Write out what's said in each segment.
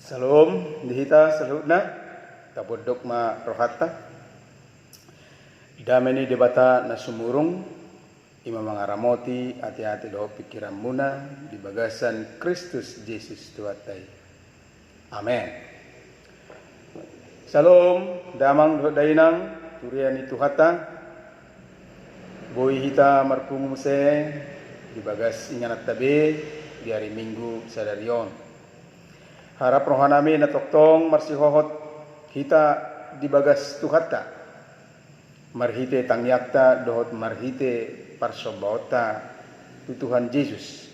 Salom, dihita saludna, tabodok ma rohata. Idame ni debata na sumurung, ima mangaramoti hati-hati doh pikiran muna di bagasan Kristus Yesus Tuatai. Amen. Salom, damang doh dainang, turian itu hata. Boy hita marpung muse di bagas inganat tabe di hari Minggu sadarion. Harap rohanami na toktong marsihohot kita di bagas tuhata. Marhite tangyakta dohot marhite parsobauta Tuhan Yesus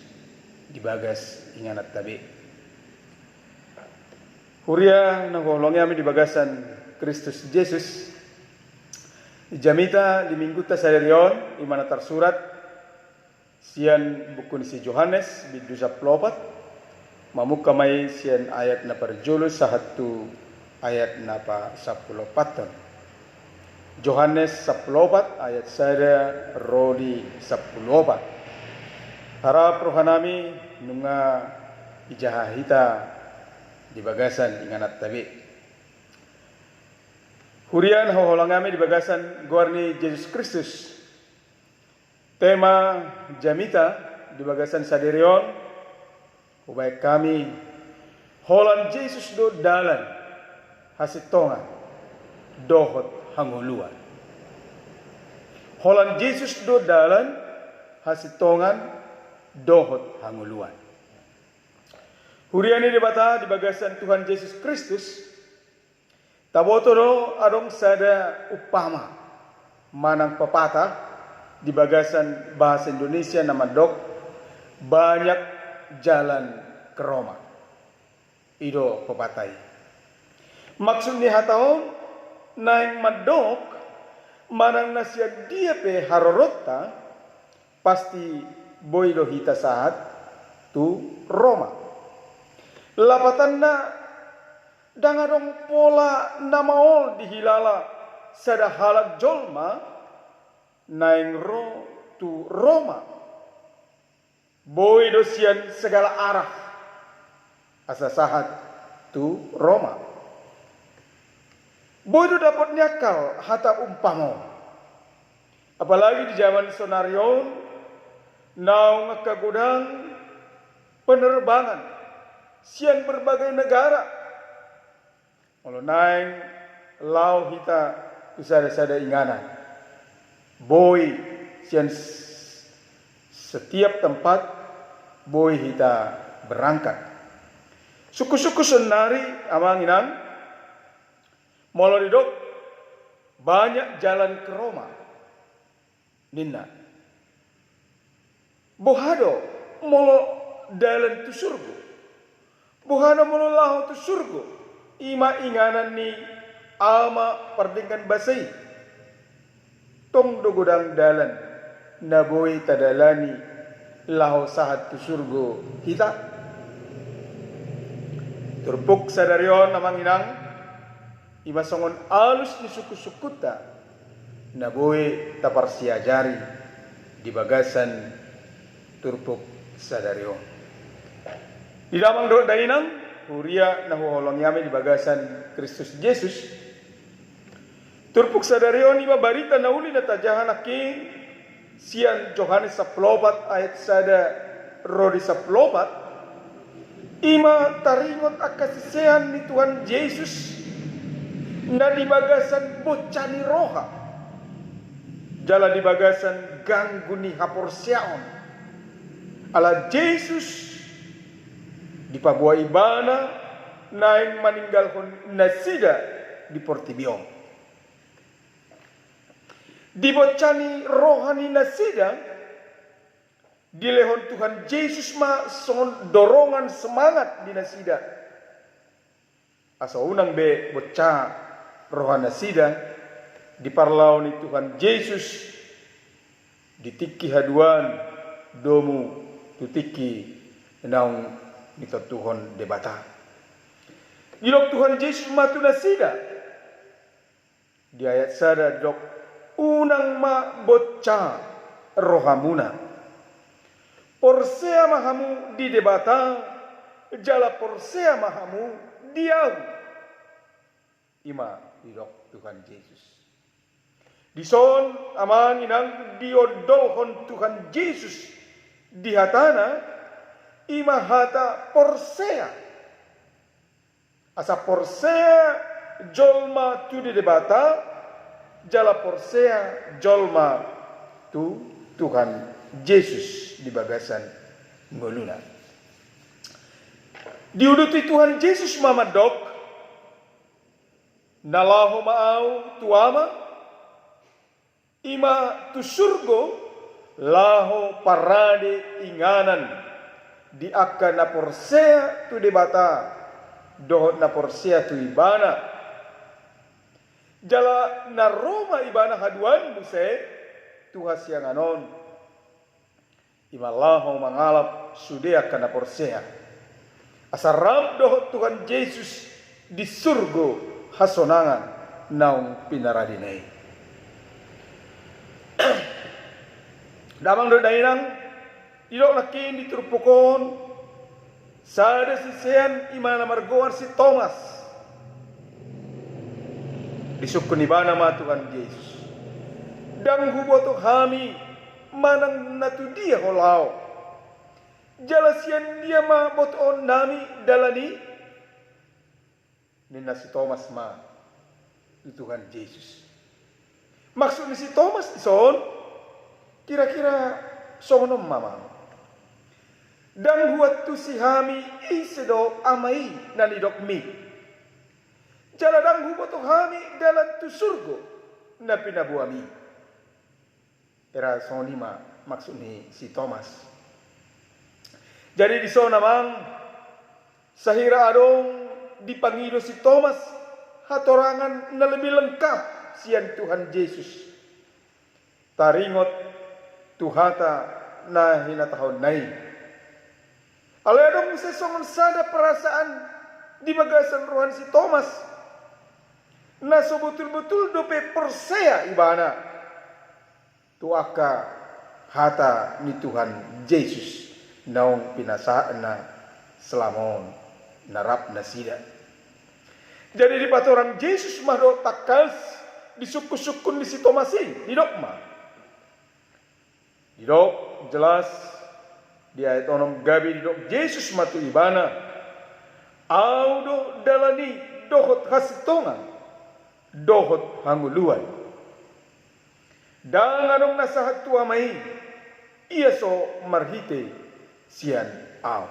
di bagas inganat tabe. Huria na holongnya di bagasan Kristus Yesus. Jamita di minggu sadarion imana tersurat sian buku si Yohanes bidusa plopat mamuk kamay sian ayat na parjulus sahatu ayat na pa 14. Yohanes 14 ayat sada rodi 14. Harap rohanami nunga ijahahita di bagasan inganat tabi. Hurian hoholangami di bagasan Guarni Yesus Kristus. Tema Jamita di bagasan saderion. Ubay kami holan Yesus do dalan hasitongan dohot hanguluan. Holan Yesus do dalan hasitongan dohot hanguluan. Hurian ini dibata di bagasan Tuhan Yesus Kristus. Tabotoro adong sada upama manang pepatah di bagasan bahasa Indonesia nama dok banyak jalan ke Roma. Ido pepatai. Maksudnya hatao naing madok manang nasya dia pe harorota pasti boido hita saat tu Roma. Lapatanna dangarong pola namaol dihilala sada halak jolma naing ro tu Roma. Boy dosian segala arah asa sahat tu Roma. Boy do dapat nyakal hata umpamo. Apalagi di zaman sonarion naung ngakagudang penerbangan sian berbagai negara. Kalau naing lau hita usada-sada inganan. Boy sian setiap tempat boy hita berangkat. Suku-suku senari amang inang molo didok banyak jalan ke Roma. Nina. Bohado molo dalan tu surga. Bohado molo lau tu surga. Ima inganan ni ama pardingkan basay. Tong dogudang dalan naboy tadalani laho sahat tu surgo hita. Turpuk sadarion namang inang ima songon alus ni suku-sukuta naboy taparsiajari di bagasan turpuk sadarion. Di damang do dainang Huria na huholong yami di bagasan Kristus Yesus. Turpuk sadarion iba barita na uli na tajahan aking sian Yohanes 14 ayat sada rodi 14. Ima taringot akasisehan ni Tuhan Yesus na di bagasan bocani roha. Jala di bagasan ganggu ni haporsiaon. Ala Yesus di Papua Ibana naing maninggalkan nasida di Portibiong. Di bocani rohani nasida di lehon Tuhan Yesus ma songon dorongan semangat di nasida. Asa unang be boca rohan nasida di parlau ni Tuhan Yesus ditiki haduan domu tutiki naung nito Tuhan debata. Dilok Tuhan Yesus matu nasida. Di ayat sada dok unang ma bocca rohamuna. Porsea mahamu di debata jala porsea mahamu diau ima didok Tuhan Yesus. Dison amang inang diodolhon Tuhan Yesus di hatana ima hata porsea. Asa porsea jolma tu di debata jala porsea jolma tu Tuhan Yesus di bagasan ngoluna. Diuduti Tuhan Yesus mamadok nalaho maau tuama ima tu surgo laho parade inganan di akan na porsea tu debata dohot na porsea tu ibana jala na Roma ibana haduan buse tu hasianganon ima laho mangalap sudea kana porsea asaram dohot Tuhan Yesus di surgo hasonangan naung pinaradinay. Damang do dainang idok nakin diturupukon sada sisian imana margoan si Thomas disukun ibana ma Tuhan Yesus dan huboto kami manang natudia holao jalasian dia ma boton nami dalani nina si Thomas ma Tuhan Yesus. Maksud ni si Thomas ison kira-kira sonom mamang dan huat tu si hami isedo amai nanidok mi jaladang huboto kami dalam tu surgo na pinabuami era sonima maksud ni si Thomas. Jadi di sana mang sahira adong dipanggil si Thomas hatorangan na lebih lengkap sian Tuhan Yesus. Taringot tuhata na hinatahon nai. Ale adong sesongon sada perasaan di bagasan rohan si Thomas na so betul-betul dope persea ibana tuaka hata ni Tuhan Yesus. Naung pinasaan na selamon narap na sida. Jadi di patorang Yesus mahdo takas disukun-sukun di si Thomasin didok ma. Didok jelas di ayat onom gabi didok Yesus matu ibana. Audo dalani dohot hasitongan dohot hanguluan. Dan anong nasahat tuamai iya so marhite sian au.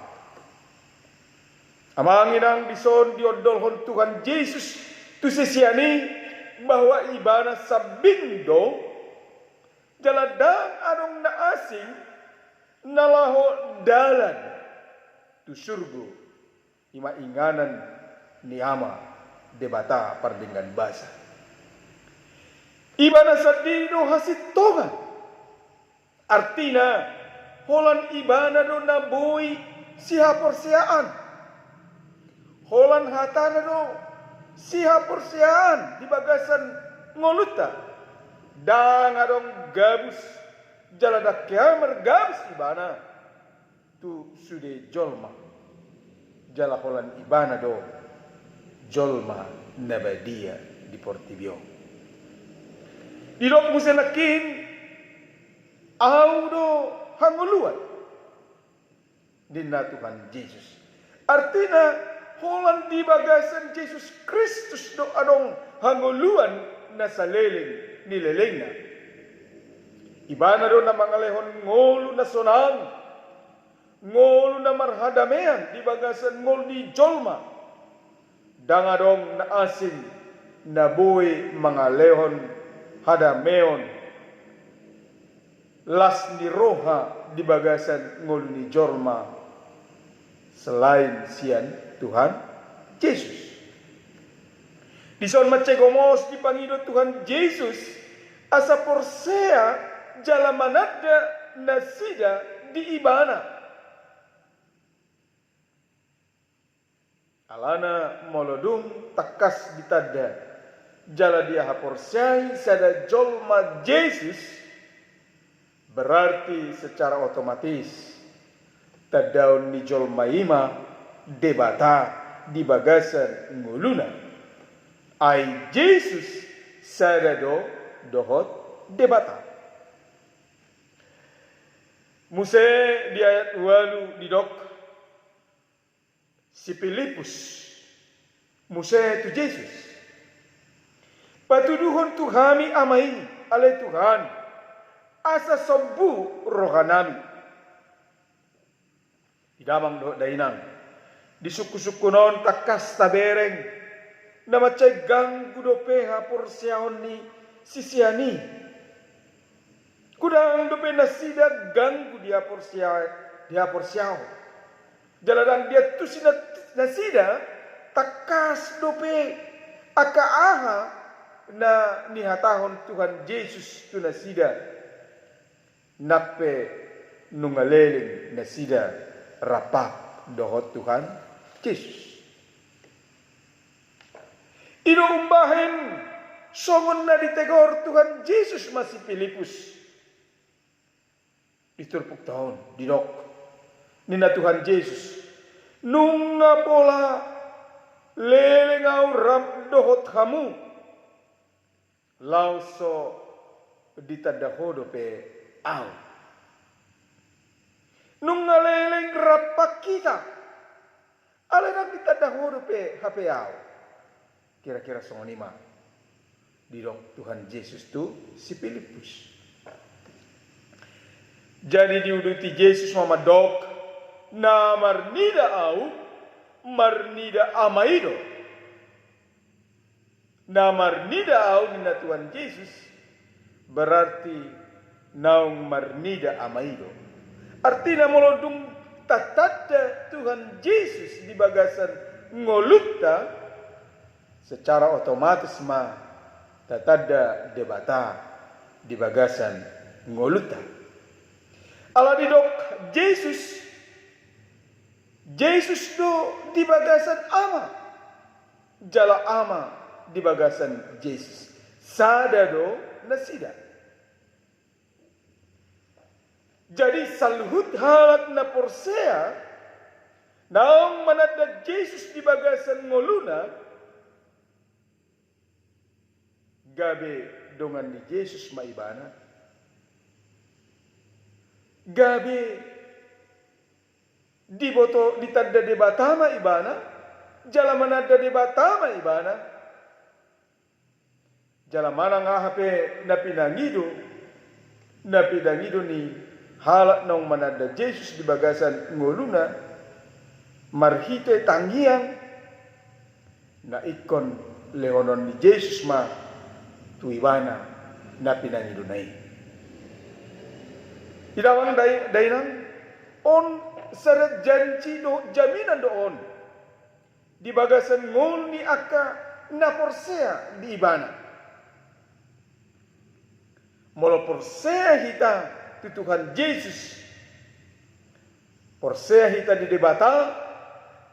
Amanginang bison diodolhon Tuhan Yesus tu sesiani bahwa ibana sabindo jaladang anong na asing nalaho dalan tu surgo ima inganan ni ama debata pardinggan basa. Ibana sadino hasitongan artina holan ibana do naboy siha porsiaan. Holan hatana do siha porsiaan di bagasan ngoluta. Dan adong gabus jaladak kiamer gabus ibana tu sude jolma. Jala holan ibana do jolma nabadia di Portibio. Didok musanakin audo hanguluan dinna Tuhan Yesus. Artinya holan di bagasan Yesus Kristus do adong hanguluan na saleleng nilelengna. Ibana do na mangalehon ngolu na sonang, ngolu na marhadamean di bagasan ngolu di jolma. Dangadong na asin na buhay mangalehon hadameon las ni roha di bagasan ngoluni jorma selain sian Tuhan Yesus. Di son macegomos dipangido Tuhan Yesus asa porsea jalamanada nasida di ibana. Alana molodung takas ditada jala dia haporsai sada jolma Yesus. Berarti secara otomatis tadaun ni jolma ima debata di bagasan nguluna. Ai Jesus sadado dohot debata. Muse di ayat 8 di dok si Filipus muse tu Jesus. Patuduhon Tuhami amai ale Tuhan asa sembuh rohanami. Idamang do dainang di suku-suku non takas tabereng na macay ganggu do peha por siyaon ni sisiani. Kudang do pe nasida ganggu dia por siyaon. Jalanan dia tu nasida takas do pe aka aha na nihatahon Tuhan Yesus tu nasida nape nungaleleng nasida rapak dohot Tuhan Yesus. Ino umbahen songon na ditegor Tuhan Yesus masih Filipus. Diturpuk tahun didok nina Tuhan Yesus nunga pola lelengau ram dohot kamu lauso ditadahodo pe au nunga leleng rapak kita alerang ditadahodo pe hape au kira-kira songonima didok Tuhan Yesus tu si Filipus. Jadi diuduti Yesus mamadok na marnida au marnida amaido. Na marnida au nina Tuhan Yesus berarti naung marnida amaido. Artinya molodung tatada Tuhan Yesus di bagasan ngolutta secara otomatis ma tatada debata di bagasan ngolutta. Ala didok Yesus do di bagasan ama. Jala ama di bagasan Yesus. Sada do nasida. Jadi salhut halat na porsea naong manada Yesus di bagasan ngoluna gabe dongan di Yesus maibana. Gabe diboto ditanda debatama ibana jala manada debatama ibana jala mana ngahape napinangido ni halak nong manada Yesus di bagasan ngoluna marhite tanggiang na ikon lehonon ni Yesus ma tu ibana napinangido nai. Idawang dainang on seret janji do jaminan do on di bagasan ngol ni aka na porsea di ibana. Molo porsea hita tu Tuhan Yesus. Porsea hita di debata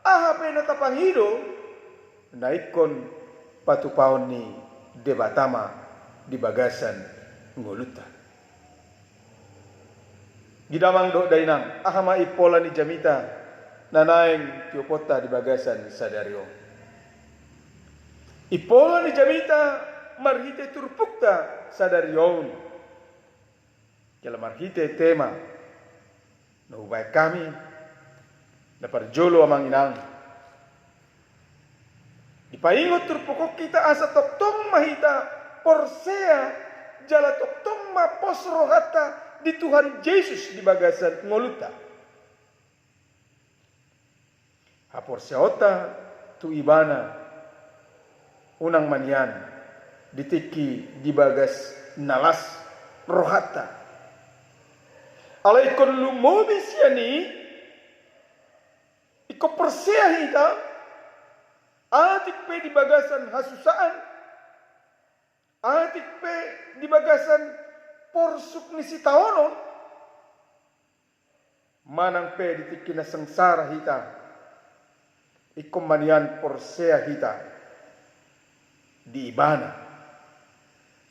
ahape na tapangido na ikon patupaon ni debatama di bagasan ngoluta. Gidamang do dainang ahama ipola ni jamita nanaeng tiopota di bagasan sadario. Ipola ni jamita marhite turpukta sadarion. Kala marhite tema na hubay kami na parjolo amang inang. Ipaingot turpukok kita asa toktong mahita porsea jala toktong maposro hata di Tuhan Yesus di bagasan ngoluta. Hapor seota tu ibana unang manian ditiki di bagas nalas rohata. Alaikon lumobis yani iko persea hita atik pe di bagasan hasusaan atik pe di bagasan porsuk ni si taonon manang pe ditiki na sengsara hita ikom manian porsea hita di ibana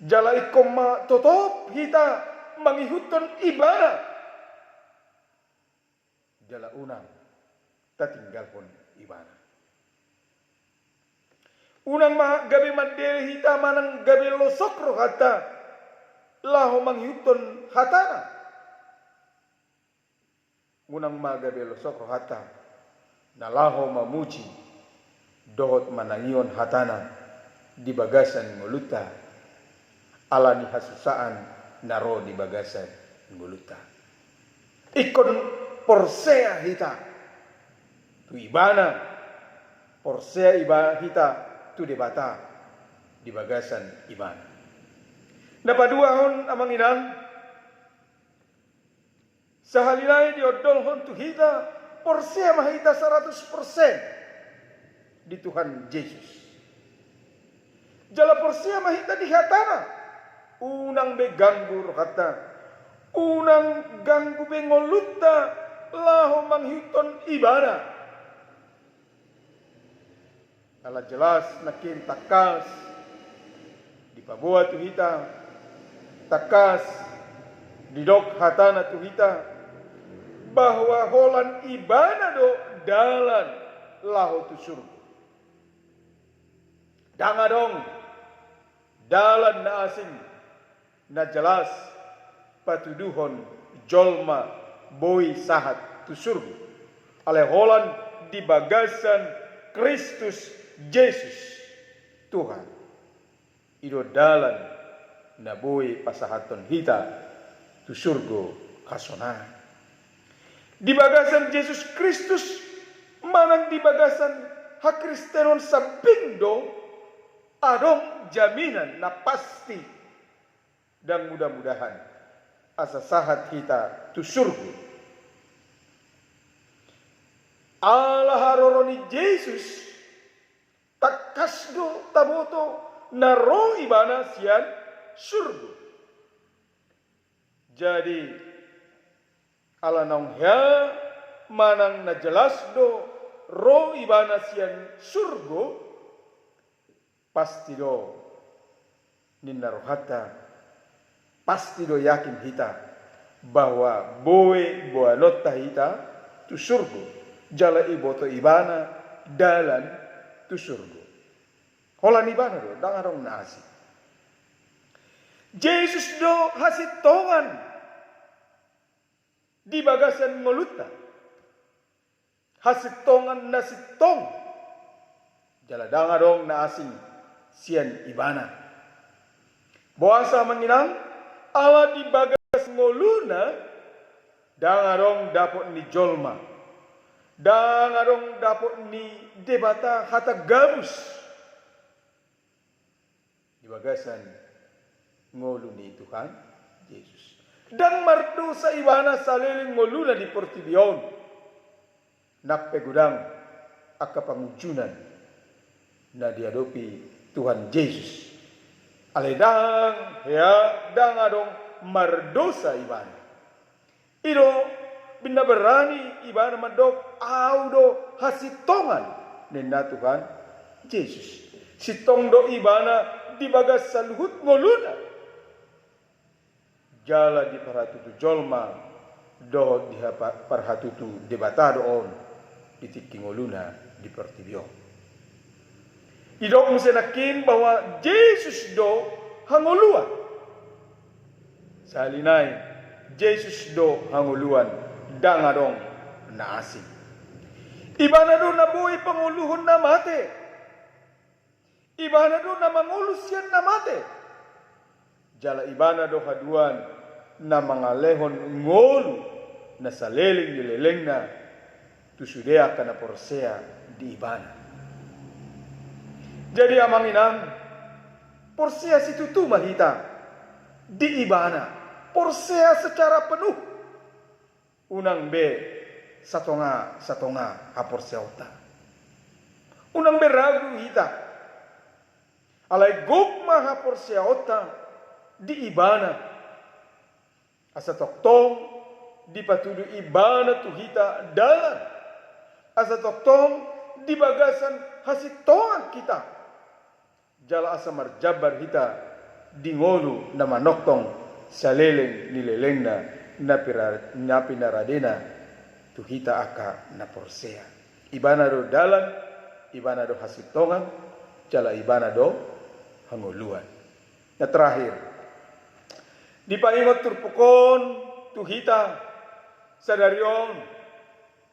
jala ikom ma totop hita mangihuton ibana jala unang tatinggal pun ibana Unang gabi mandiri hita manang gabi losok roh hata laho manghiuton hatana. Unang gabi losok roh hata na laho mamuji dohot manangion hatana di bagasan nguluta alani hasusaan naro di bagasan nguluta. Ikon porsea hita tu ibana porsea iba hita tu debata di bagasan ibana. Napaduahon amang inang sahalinay di odolhon tu hita porsea mahita 100% di Tuhan Yesus. Jala porsea mahita di hatana unang be ganggu rohata unang ganggu be ngolutta laho manghiton ibada. Ala jelas nakin takas di pabuat tu hita takas di dok hatana tu hita bahwa holan ibana do dalan laho tu surga. Danga dong dalan na asing na jelas patuduhon jolma boy sahat tu surga. Ale holan di bagasan Kristus Yesus Tuhan. Ido dalan na boy pasahaton hita tu surga kasona. Di bagasan Yesus Kristus manang di bagasan hakristenon sapindo adong jaminan na pasti dan mudah-mudahan asa sahat kita tu surga. Allah haroroni Yesus takasdo taboto naro ibana sian surga. Jadi ala naungya manang na jelas do ro ibana sian surga pasti do ninarohata pasti do yakin hita bahwa boe boanota hita tu surga. Jala iboto ibana dalan tu surga. Holan ibana do dangarong nasi. Yesus do hasitongan di bagasan ngoluta. Hasitongan nasitong. Jala dangarong na asing sian ibana. Boasa menginang ala di bagas ngoluna dangarong dapot ni jolma. Dangarong dapot ni debata hata gabus di bagasan ngolu ni Tuhan Yesus. Dan mardu sa ibana saliling ngoluna di portibion napegudang akapangujunan na diadopi Tuhan Yesus. Aledang ya dangadong mardosa ibana. Ido bina berani ibana mandok audo hasitongan nena Tuhan Yesus. Sitong do ibana di bagas saluhut ngoluna. Jala di parhatutu jolma do di parhatutu debatado on di tiki ngoluna di pertibio. Idok musenakin bahwa Yesus do hangoluan. Salinai Yesus do hangoluan dangadong na asing. Ibana do na buhay panguluhon na mate. Ibana do na mangulusian na mate. Jala ibana do haduan na mga lehon ngolu na saleling nileleng na tusudea ka na porsea di ibana. Jadi amang inang porsea situtu mahita di ibana. Porsea secara penuh. Unang be satonga haporsea ota. Unang be ragu hita. Alay gugma haporsea ota di ibana. Asa toktong di patudu ibana tu hita dalan. Asa toktong di bagasan hasitongan kita. Jala asa marjabar hita di ngolu na manoktong saleleng nilelengna na pinaradena tu hita aka na porsea. Ibana do dalan, ibana do hasitongan, jala ibana do hanguluan. Na terakhir, dipaingot turpukon tuhita sadarion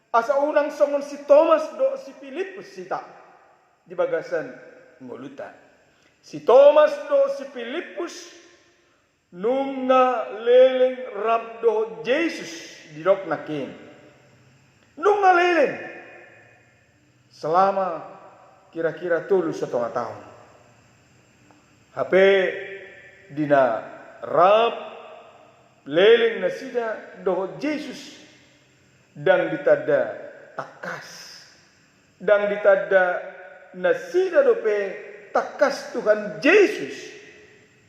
asa unang songon si Thomas do si Filipus sita di bagasan ngulutan. Si Thomas do si Filipus nung leleng rabdo Jesus di dok nakin. Nung leleng selama kira-kira 3 tahun. HP dina rab leleng nasida do Jesus dan ditada takas dan ditada nasida dope takas Tuhan Yesus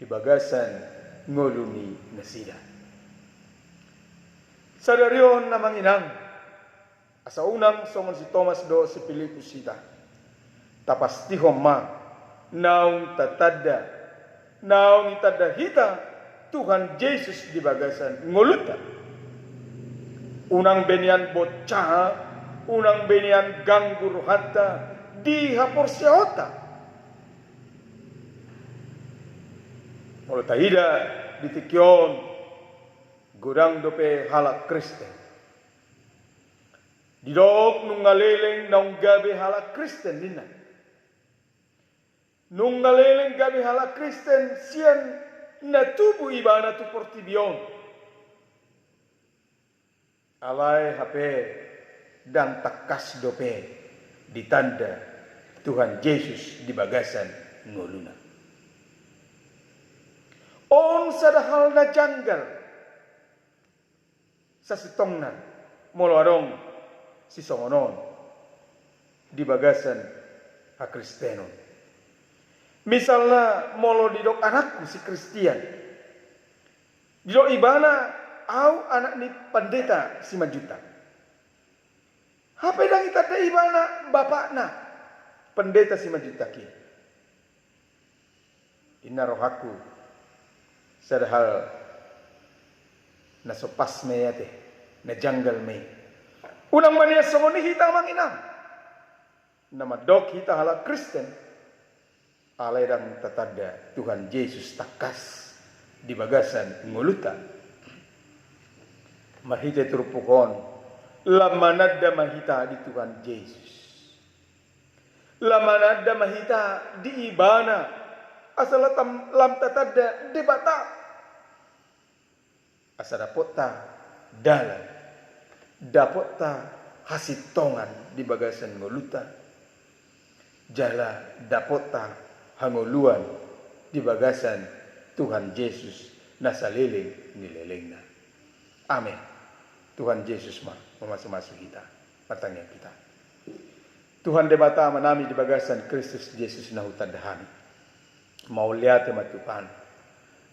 di bagasan ngoluni nasida. Sadarion namang inang asa unang songon si Thomas do si Filipus sita tapasti homma naung tatada naung itada hita Tuhan Yesus di bagasan ngoluta. Unang benian bocah, unang benian ganggu rohata di hapor siota. Mula tahida ditikyon gudang dope halak Kristen. Didok nung ngaleleng naung gabi halak Kristen nina. Nung ngaleleng gabi halak Kristen sian natubu ibana tu portibion. Alai HP dan takas dope ditanda Tuhan Yesus di bagasan ngoluna. On sadahal na janggal sa sitongna moloarong si songonon di bagasan ha Kristenon. Misalnya molo didok anakku si Kristian. Didok ibana au anak ni pendeta si majuta. Hape dang itada ibana bapakna pendeta si majuta ki. Inna rohaku sadahal na sopas me yate na janggal me. Unang mania songoni hita mang inang. Nama dok hita hala Kristen. Alai dan tatada Tuhan Yesus takas di bagasan nguluta. Mahita turupukon lamanada mahita di Tuhan Yesus. Lamanada mahita di ibana asal lam tatada di bata. Asal dapota dalam dapota hasitongan di bagasan nguluta. Jala dapota hanguluan di bagasan Tuhan Yesus nasaleleng nilelengna. Amin. Tuhan Yesus masuk kita, matanya kita. Tuhan debata manami di bagasan Kristus Yesus nahutan dahani. Mau lihat tema Tuhan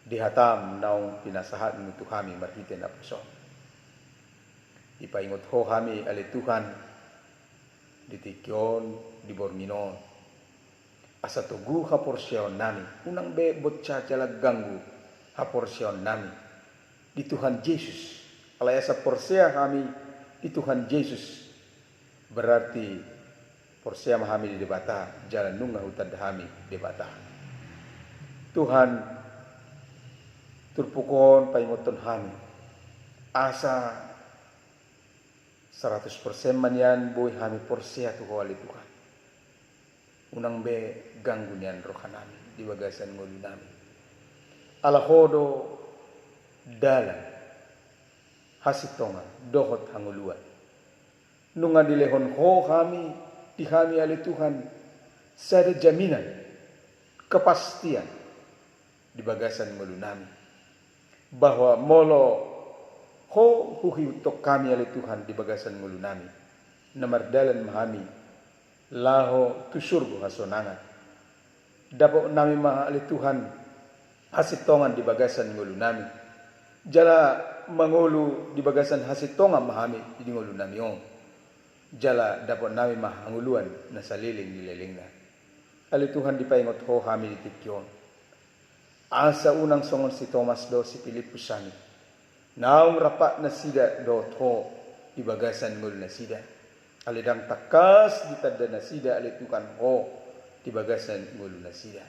dihatam naung pinasahat untuk kami marhite na puso. Ipaingot ho kami ali Tuhan ditikyon di borminon. Asa tugu haporsyon nami. Unang be bocah jalag ganggu haporsyon nami. Di Tuhan Yesus. Alay asa porsya kami di Tuhan Yesus. Berarti porsya mahami di debata. Jalan nunga hutad hami debata. Tuhan turpukon paingoton kami. Asa 100% manyan boy kami porsya tu kawali Tuhan. Unang be ganggu niyan rohanami di bagasan ngulu nami. Alahodo dalan hasitongan dohot hanguluan. Nunga dilehon ho kami di kami ali Tuhan sada jaminan kepastian di bagasan ngulu nami bahwa molo ho huhi utok kami ali Tuhan di bagasan ngulu nami. Namar dalan mahami laho tu surga hasonangan. Dapat nami mahali Tuhan hasitongan di bagasan ngulu nami. Jala mangulu di bagasan hasitongan mahami di ngulu nami on. Jala dapat nami mahanguluan na saliling nileleng na. Ali Tuhan dipaingot ho kami di tikyon. Asa unang songon si Thomas do si Filipus sani. Naung rapat na sida do ho di bagasan ngulu na sida. Alidang takas ditada na sida ali Tuhan ho di bagasan nguluna sida.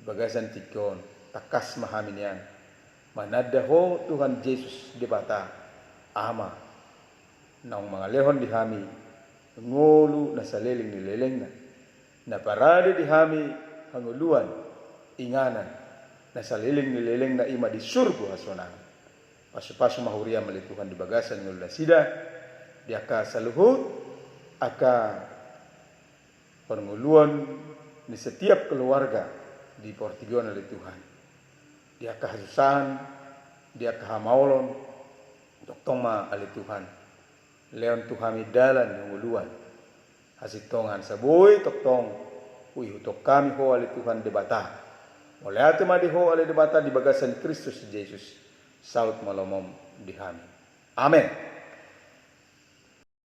Bagasan tikon takas mahaminian. Manada ho Tuhan Yesus di bata ama nang mga lehon di hami ngulu na saliling ni leleng na parade di hami hanguluan inganan na saliling ni leleng na ima di surgo hasonang pasu-pasu mahuriya mali Tuhan di bagasan ngulu na sida di aka saluhut aka penguluan di setiap keluarga di Portigon oleh Tuhan. Dia kehasusan, dia kehamaulon, doktong ma ali Tuhan. Leon Tuhami dalan yang uluan. Hasil tongan sabui doktong, utok kami ho ali Tuhan debata. Mulai ate ma di ho ali debata di bagasan Kristus Yesus. Saut malomom di hami. Amin.